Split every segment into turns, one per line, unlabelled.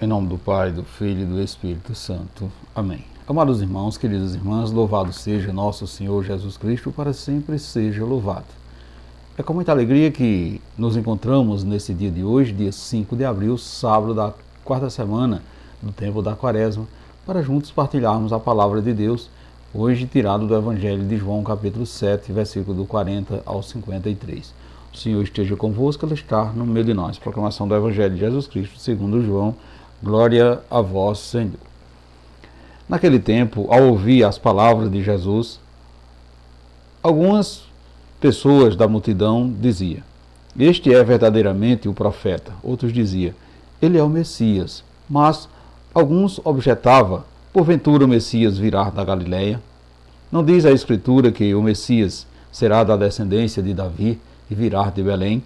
Em nome do Pai, do Filho e do Espírito Santo. Amém. Amados irmãos, queridas irmãs, louvado seja nosso Senhor Jesus Cristo, para sempre seja louvado. É com muita alegria que nos encontramos nesse dia de hoje, dia 5 de abril, sábado da quarta semana do tempo da Quaresma, para juntos partilharmos a palavra de Deus, hoje tirado do Evangelho de João, capítulo 7, versículo do 40 ao 53. O Senhor esteja convosco, Ele está no meio de nós. Proclamação do Evangelho de Jesus Cristo, segundo João. Glória a vós, Senhor. Naquele tempo, ao ouvir as palavras de Jesus, algumas pessoas da multidão diziam: este é verdadeiramente o profeta. Outros diziam: ele é o Messias. Mas alguns objetavam: porventura o Messias virá da Galileia? Não diz a Escritura que o Messias será da descendência de Davi e virá de Belém,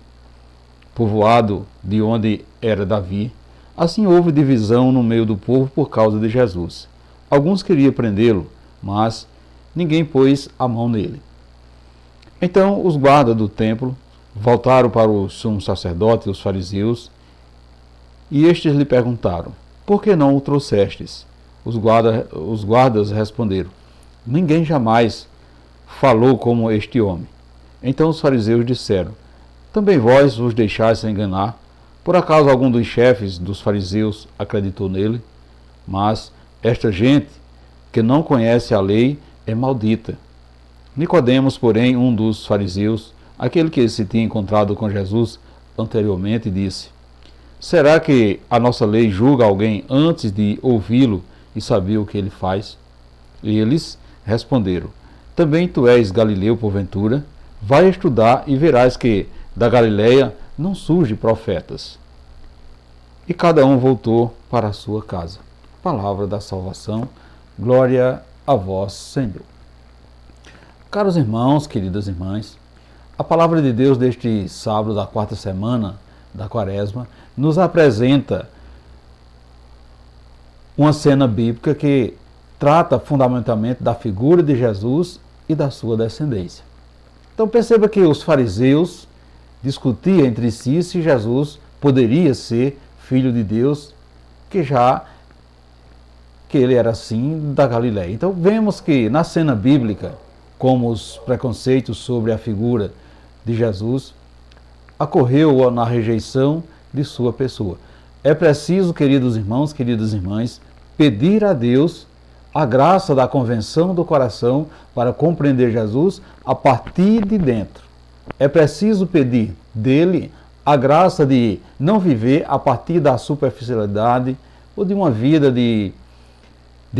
povoado de onde era Davi? Assim houve divisão no meio do povo por causa de Jesus. Alguns queriam prendê-lo, mas ninguém pôs a mão nele. Então os guardas do templo voltaram para o sumo sacerdote e os fariseus, e estes lhe perguntaram: por que não o trouxestes? Os guardas responderam: ninguém jamais falou como este homem. Então os fariseus disseram: também vós vos deixaste enganar? Por acaso algum dos chefes dos fariseus acreditou nele? Mas esta gente, que não conhece a lei, é maldita. Nicodemos, porém, um dos fariseus, aquele que se tinha encontrado com Jesus anteriormente, disse: será que a nossa lei julga alguém antes de ouvi-lo e saber o que ele faz? E eles responderam: também tu és galileu porventura? Vai estudar e verás que da Galileia não surgem profetas. E cada um voltou para a sua casa. Palavra da salvação. Glória a vós, Senhor. Caros irmãos, queridas irmãs, a palavra de Deus deste sábado da quarta semana da Quaresma nos apresenta uma cena bíblica que trata fundamentalmente da figura de Jesus e da sua descendência. Então perceba que os fariseus discutiam entre si se Jesus poderia ser filho de Deus, que ele era assim da Galileia. Então vemos que na cena bíblica, como os preconceitos sobre a figura de Jesus, ocorreu na rejeição de sua pessoa. É preciso, queridos irmãos, queridas irmãs, pedir a Deus a graça da convenção do coração para compreender Jesus a partir de dentro. É preciso pedir dele a graça de não viver a partir da superficialidade ou de uma vida de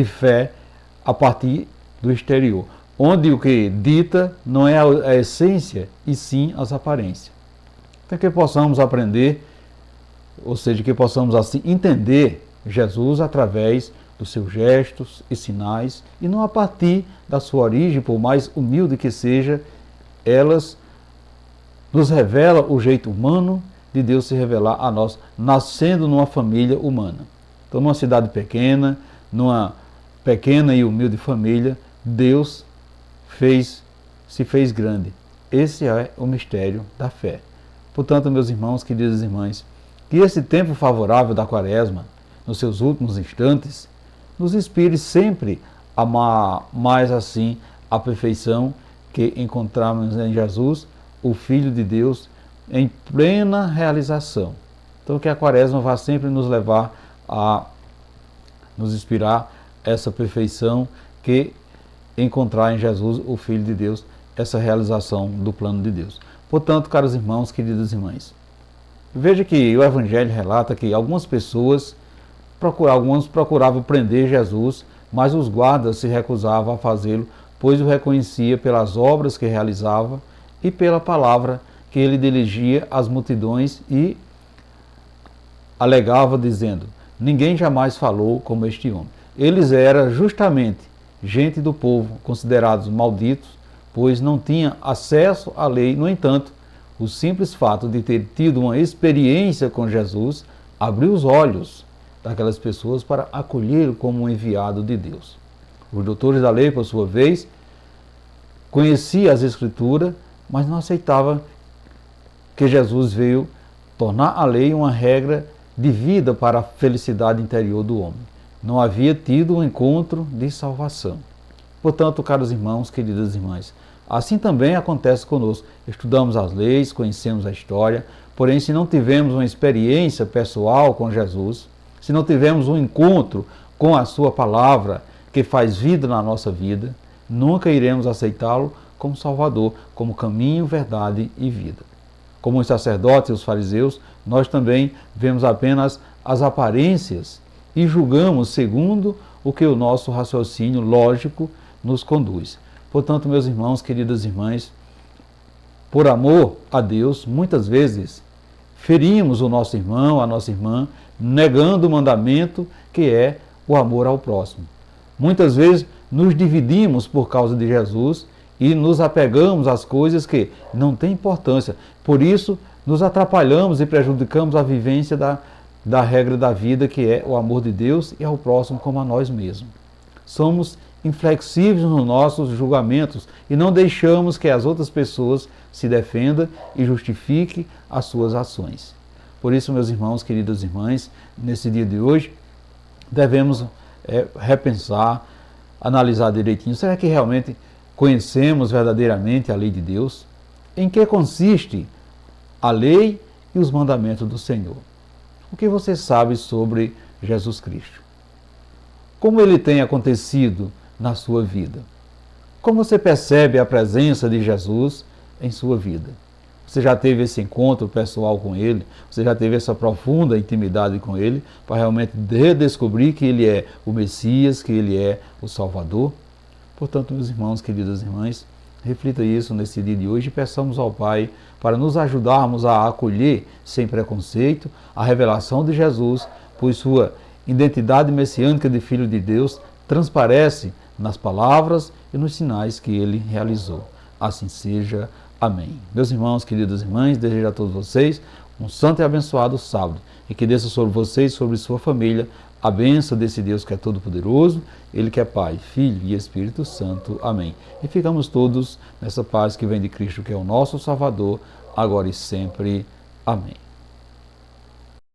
fé a partir do exterior, onde o que dita não é a essência e sim as aparências. Então que possamos aprender, ou seja, que possamos assim entender Jesus através dos seus gestos e sinais e não a partir da sua origem, por mais humilde que seja, elas nos revela o jeito humano de Deus se revelar a nós, nascendo numa família humana. Então, numa cidade pequena, numa pequena e humilde família, Deus se fez grande. Esse é o mistério da fé. Portanto, meus irmãos, queridas irmãs, que esse tempo favorável da Quaresma, nos seus últimos instantes, nos inspire sempre a amar mais assim a perfeição que encontramos em Jesus, o Filho de Deus, em plena realização. Então que a Quaresma vá sempre nos levar a nos inspirar essa perfeição que encontrar em Jesus, o Filho de Deus, essa realização do plano de Deus. Portanto, caros irmãos, queridas irmãs, veja que o Evangelho relata que algumas pessoas procuravam prender Jesus, mas os guardas se recusavam a fazê-lo, pois o reconhecia pelas obras que realizava e pela palavra que ele dirigia às multidões e alegava dizendo: ninguém jamais falou como este homem. Eles eram justamente gente do povo, considerados malditos, pois não tinham acesso à lei. No entanto, o simples fato de ter tido uma experiência com Jesus abriu os olhos daquelas pessoas para acolhê-lo como um enviado de Deus. Os doutores da lei, por sua vez, conheciam as Escrituras, mas não aceitavam que Jesus veio tornar a lei uma regra de vida para a felicidade interior do homem. Não havia tido um encontro de salvação. Portanto, caros irmãos, queridas irmãs, assim também acontece conosco. Estudamos as leis, conhecemos a história, porém, se não tivermos uma experiência pessoal com Jesus, se não tivermos um encontro com a sua palavra, que faz vida na nossa vida, nunca iremos aceitá-lo como Salvador, como caminho, verdade e vida. Como os sacerdotes e os fariseus, nós também vemos apenas as aparências e julgamos segundo o que o nosso raciocínio lógico nos conduz. Portanto, meus irmãos, queridas irmãs, por amor a Deus, muitas vezes ferimos o nosso irmão, a nossa irmã, negando o mandamento que é o amor ao próximo. Muitas vezes nos dividimos por causa de Jesus e nos apegamos às coisas que não têm importância. Por isso, nos atrapalhamos e prejudicamos a vivência da regra da vida, que é o amor de Deus e ao próximo como a nós mesmos. Somos inflexíveis nos nossos julgamentos e não deixamos que as outras pessoas se defendam e justifiquem as suas ações. Por isso, meus irmãos, queridas irmãs, nesse dia de hoje, devemos repensar, analisar direitinho. Será que realmente conhecemos verdadeiramente a lei de Deus? Em que consiste a lei e os mandamentos do Senhor? O que você sabe sobre Jesus Cristo? Como ele tem acontecido na sua vida? Como você percebe a presença de Jesus em sua vida? Você já teve esse encontro pessoal com ele? Você já teve essa profunda intimidade com ele para realmente redescobrir que ele é o Messias, que ele é o Salvador? Portanto, meus irmãos, queridas irmãs, reflita isso nesse dia de hoje e peçamos ao Pai para nos ajudarmos a acolher sem preconceito a revelação de Jesus, pois sua identidade messiânica de Filho de Deus transparece nas palavras e nos sinais que ele realizou. Assim seja. Amém. Meus irmãos, queridas irmãs, desejo a todos vocês um santo e abençoado sábado e que desça sobre vocês, sobre sua família, a bênção desse Deus que é todo-poderoso, Ele que é Pai, Filho e Espírito Santo. Amém. E ficamos todos nessa paz que vem de Cristo, que é o nosso Salvador, agora e sempre. Amém.